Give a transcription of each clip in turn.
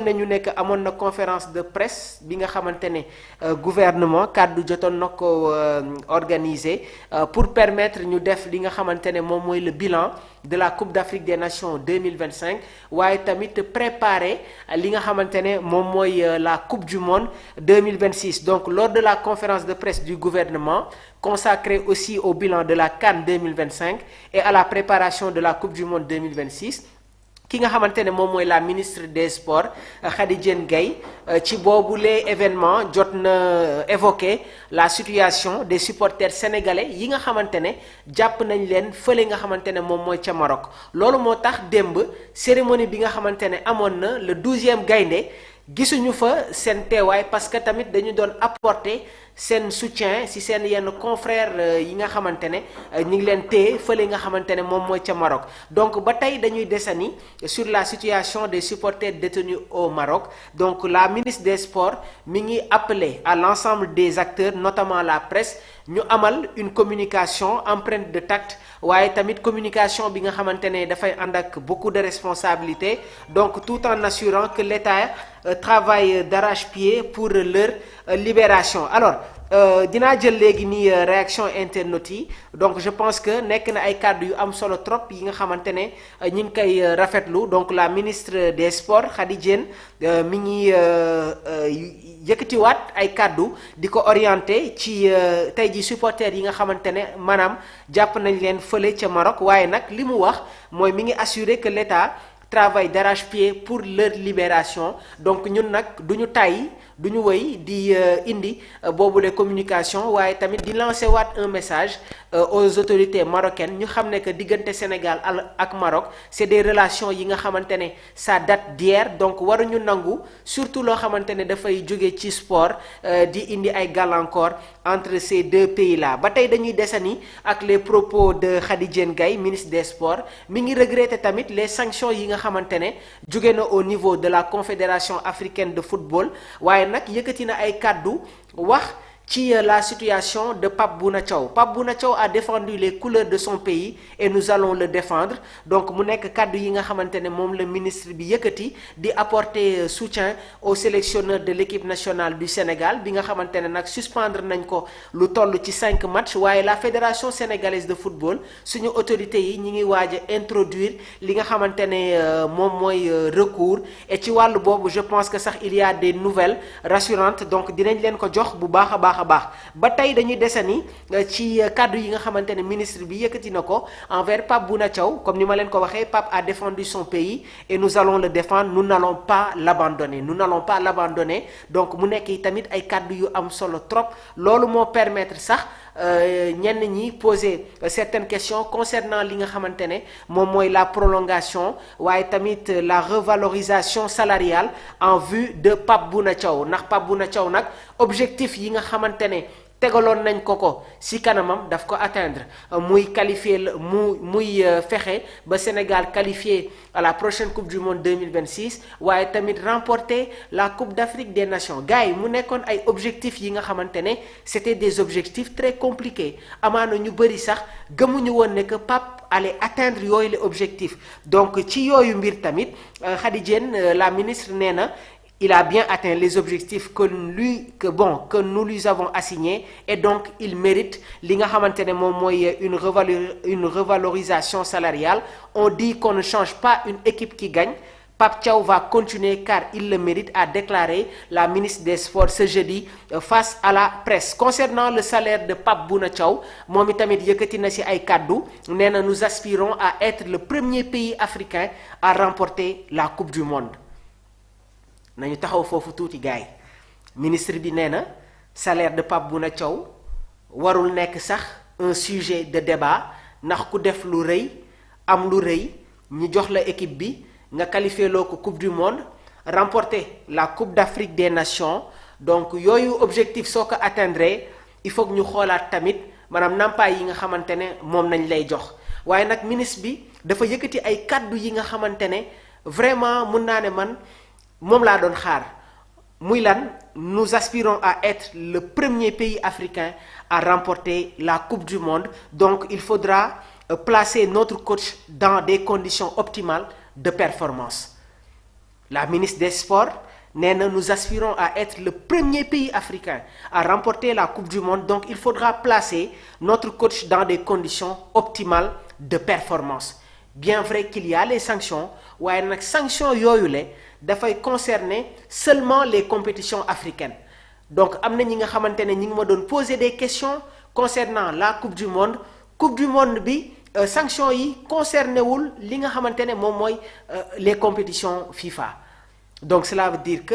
nañu nekk amoon na conférence de presse bi nga xamante ne gouvernement kàddu jotoon na ko organiser pour permettre ñu def li nga xamante ne moom mooy le bilan de la Coupe d'Afrique des Nations 2025 waaye tamit préparer li nga xamante ne moom mooy la Coupe du Monde 2026 donc lors de la conférence de presse du gouvernement consacrée aussi au bilan de la CAN 2025 et à la préparation de la Coupe du Monde 2026 ki nga xamante ne moom mooy la ministre des sports Khady Diène Gaye ci boobule événement jot na évoquer la situation des supporters sénégalais yi nga xamante ne jàpp nañ leen fële nga xamante ne moom mooy ca Maroc loolu moo tax démb cérémonie bi nga xamante ne amoon na le 12e gaynde gisuñu fa seen teewaay parce que tamit dañu doon apporter seen soutien si seen yenn confrères yi nga xamante ne ñu ngi leen téye fële nga xamante ne moom mooy ca Maroc donc ba tey dañuy desani sur la situation des supporters détenus au Maroc donc la ministre des sports mi ngi appelé à l'ensemble des acteurs notamment la presse ñu amal une communication empreinte de tact waaye tamit communication bi nga xamante ne dafay ànd ak beaucoup de responsabilités donc tout en assurant que l'État travaille d'arrache-pied pour leur libération alors dinaa jël léegi nii réaction internautes yi donc je pense que nekk na ay kàddu yu am solo trop yi nga xamante ne ñi ngi koy rafetlu donc la ministre des sports Khady Diène mi ngi yëkkatiwaat ay kàddu di ko orienté ci tey ji supporters yi nga xamante ne maanaam jàpp nañ leen fële ca Maroc waaye nag li mu wax mooy mi ngi assurer que l'État travail d'arrache-pied pour leur libération donc ñun nag duñu tàyyi duñu wëy di indi boobule communication waaye tamit di lancer waat un message aux autorités marocaines ñu xam ne que diggante Sénégal ak Maroc c'est des relations yi nga xamante ne ça date d'hier donc waruñu nangu surtout loo xamante ne dafay jóge ci sport di indi ay gàllankoor entre ces deux pays là ba tey dañuy desani ak les propos de Khady Diène Gaye ministre des sports mi ngi regretter tamit les sanctions yi nga xamante ne jóge na au niveau de la Confédération africaine de football waaye nag yëkkati na ay kàddu wax ci la situation de Pape Bouna Thiaw Pape Bouna Thiaw a défendu les couleurs de son pays et nous allons le défendre donc mu nekk kàddu yi nga xamante ne moom la ministre bi yëkkati di apporter soutien au sélectionneur de l'équipe nationale du Sénégal bi nga xamante ne nag suspendre nañ ko lu toll ci 5 matchs waaye la fédération sénégalaise de football suñu autorités yi ñi ngi waaj a introduire li nga xamante ne moom mooy recours et ci wàllu boobu je pense que sax il y a des nouvelles rassurantes donc dinañ leen ko jox bu baax a baax ba tey dañuy desani ci kàddu yi nga xamante ne ministre bi yëkkati na ko envers Pape Bouna Thiaw comme ni ma leen ko waxee Pape a défendu son pays et nous allons le défendre nous n'allons pas l'abandonner donc mu nekk tamit ay kàddu yu am solo trop loolu moo permettre sax ñenn ñi poser certaines questions concernant li nga xamante ne moom mooy la prolongation waaye tamit la revalorisation salariale en vue de Pape Bouna Thiaw ndax Pape Bouna Thiaw nag objectif yi nga xamante ne tegaloon nañ ko ci kanamam daf ko atteindre muy qualifier muy fexe ba Sénégal qualifié à la prochaine Coupe du Monde 2026 waaye tamit remporter la Coupe d'Afrique des Nations gars yi mu nekkoon ay objectifs yi nga xamante ne c'était des objectifs très compliqués amaana ñu bari sax gëmuñu woon ne que Pape allait atteindre yooyu les objectifs donc ci yooyu mbir tamit Khady Diène la ministre nee na il a bien atteint les objectifs que nous lui avons assignés et donc il mérite li nga xamante ne moom mooy une revalorisation salariale on dit qu'on ne change pas une équipe qui gagne Pape Thiaw va continuer car il le mérite a déclaré la ministre des Sports ce jeudi face à la presse concernant le salaire de Pape Bouna Thiaw moom itamit yëkkati na ci ay kàddu nee na nous aspirons à être le premier pays africain à remporter la Coupe du Monde nañu taxaw foofu tuuti gaay ministre bi nee na salaire de Pape Bouna Thiaw warul nekk sax un sujet de débat ndax ku def lu rëy am lu rëy ñu jox la équipe bi nga qualifié loo ko Coupe du Monde remporter la Coupe d'Afrique des Nations donc yooyu objectif soo ko atteindre il faut que ñu xoolaat tamit maanaam nampaay yi nga xamante ne moom nañ lay jox waaye nag ministre bi dafa yëkkati ay kàddu yi nga xamante ne vraiment mun naa ne man moom laa doon xaar muy lan nous aspirons à être le premier pays africain à remporter la Coupe du Monde donc il faudra placer notre coach dans des conditions optimales de performance La ministre des Sports nee na nous aspirons à être le premier pays africain à remporter la Coupe du Monde, donc il faudra placer notre coach dans des conditions optimales de performance. Bien vrai qu'il y a les sanctions, waaye nag sanctions yooyu la dafay concerner seulement les compétitions africaines. Donc am na ñi nga xamante ne ñi ngi ma doon poser des questions concernant la Coupe du Monde bi sanctions yi concerné wul li nga xamante ne moom mooy les compétitions FIFA. Donc cela veut dire que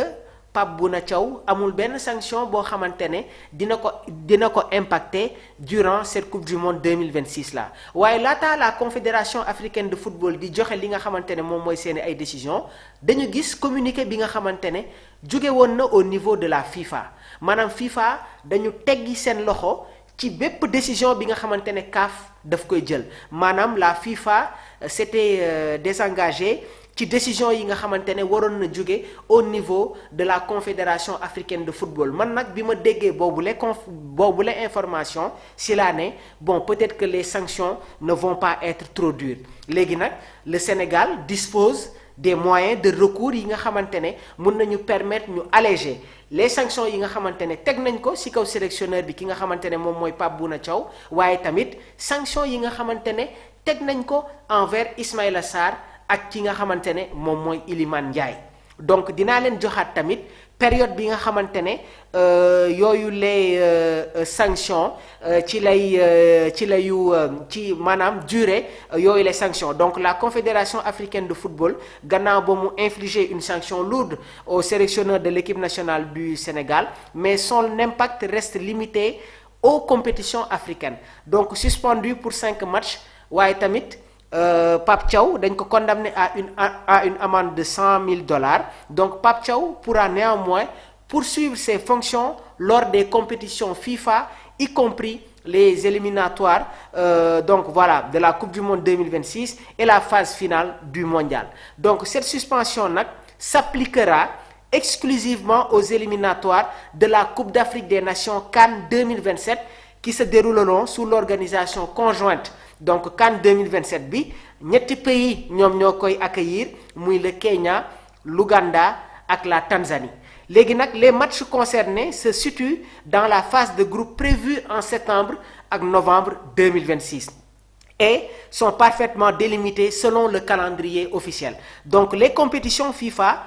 Pape Bouna Thiaw amul benn sanction boo xamante ne dina ko impacter durant cette Coupe du Monde 2026 là. waaye laata la Confédération africaine de football di joxe li nga xamante ne moom mooy seeni ay décisions dañu gis communiqué bi nga xamante ne jóge woon na au niveau de la FIFA maanaam FIFA dañu teggi seen loxo ci bépp décision bi nga xamante ne CAF daf koy jël maanaam la FIFA s'était désengagée ci décision yi nga xamante ne waroon na jóge au niveau de la Confédération africaine de football. Man nag bi ma déggee boobule information si laa ne bon peut-être que les sanctions ne vont pas être trop dures léegi nag le Sénégal dispose des moyens de recours yi nga xamante ne mën nañu permettre ñu alléger les sanctions yi nga xamante ne teg nañ ko ci kaw sélectionneur bi ki nga xamante ne moom mooy Pape Bouna Thiaw waaye tamit sanctions yi nga xamante ne teg nañ ko envers Ismaïla Sarr ak ki nga xamante ne moom mooy Iliman Ndiaye. Donc dinaa leen joxaat tamit période bi nga xamante ne yooyu les sanctions ci maanaam durée yooyu les sanctions. Donc la Confédération africaine de football gannaaw ba mu infliger une sanction lourde au sélectionneur de l'équipe nationale du Sénégal, mais son impact reste limité aux compétitions africaines. Donc suspendu pour 5 matchs waaye tamit Pape Thiaw dañ ko condamné à une amende de $100,000. Donc Pape Thiaw pourra néanmoins poursuivre ses fonctions lors des compétitions FIFA, y compris les éliminatoires donc voilà de la Coupe du Monde 2026 et la phase finale du mondial. Donc cette suspension nag s'appliquera exclusivement aux éliminatoires de la Coupe d'Afrique des Nations CAN 2027 qui se dérouleront sous l'organisation conjointe. Donc CAN 2027 bi ñetti pays ñoom ñoo koy accueillir muy le Kenya, l'Ouganda ak la Tanzanie. Léegi nag les matchs concernés se situent dans la phase de groupe prévue en septembre ak novembre 2026 et sont parfaitement délimités selon le calendrier officiel. Donc les compétitions FIFA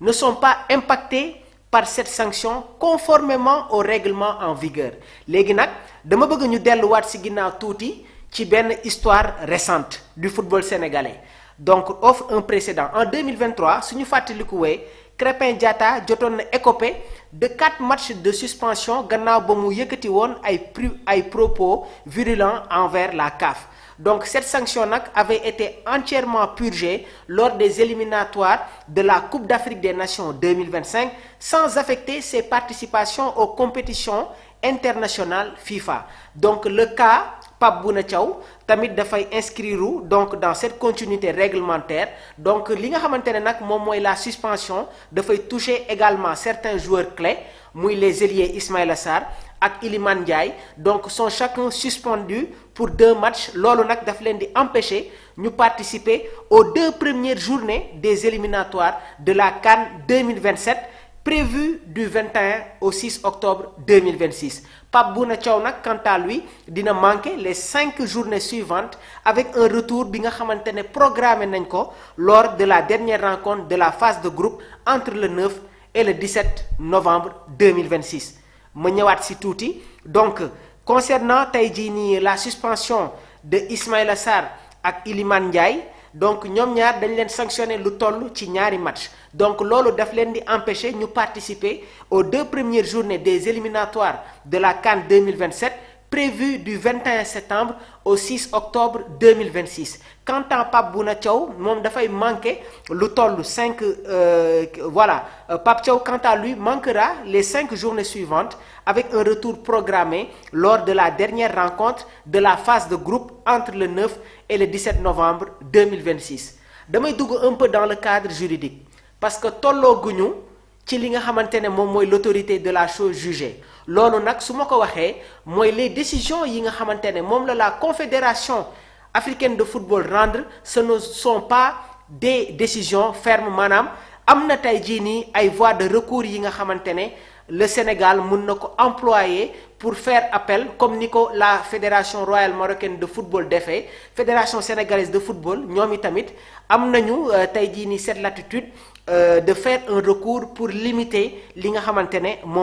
ne sont pas impactées par cette sanction conformément au règlement en vigueur. Léegi nag dama bëgg ñu delluwaat ci ginnaaw tuuti ci benn histoire récente du football sénégalais. Donc offre un précédent en 2023 suñu fàttalikuwee Crépin Diatta jotoon na écopé de 4 matchs de suspension gannaaw ba mu yëkkati woon ay propos virulents envers la CAF. Donc cette sanction nag avait été entièrement purgée lors des éliminatoires de la Coupe d'Afrique des Nations 2025 sans affecter ses participations aux compétitions internationales FIFA. Donc le cas Pape Bouna Thiaw tamit dafay inscrire donc dans cette continuité réglementaire. Donc li nga xamante ne nag moom mooy la suspension dafay toucher également certains joueurs clés muy les ailiers Ismaïla Sarr ak Iliman Ndiaye, donc sont chacun suspendus pour 2 matchs. Loolu nag daf leen di empêcher ñu participer aux 2 premières journées des éliminatoires de la CAN 2027 prévu du 21 au 6 octobre 2026. Pape Bouna Thiaw nag quant à lui dina manquer les 5 journées suivantes avec un retour bi nga xamante ne programmé nañ ko lors de la dernière rencontre de la phase de groupe entre le 9 et le 17 novembre 2026. Ma ñëwaat ci tuuti. Donc concernant tey jii nii la suspension de Ismaïla Sarr ak Iliman Ndiaye, donc ñoom ñaar dañ leen sanctionné lu toll ci ñaari match. Donc loolu daf leen di empêcher ñu participer aux 2 premières journées des éliminatoires de la CAN 2027 prévues du 21 septembre au 6 octobre 2026. Quant à Pape Bouna Thiaw moom dafay manquer lu toll 5 voilà Pape Thiaw quant à lui manquera les 5 journées suivantes avec un retour programmé lors de la dernière rencontre de la phase de groupe entre le 9 et le 17 novembre 2026. Damay dugg un peu dans le cadre juridique parce que tollooguñu ci li nga xamante ne moom mooy l'autorité de la chose jugée. Loolu nag su ma ko waxee mooy les décisions yi nga xamante ne moom la Confédération africaine de football rendre, ce ne sont pas des décisions fermes maanaam am na tey jii nii ay voies de recours yi nga xamante ne le Sénégal mun na ko employer pour faire appel comme ni ko la fédération royale marocaine de football defee fédération sénégalaise de football ñoom itamit am nañu tey jii nii cette latitude de faire un recours pour limiter li nga xamante ne moom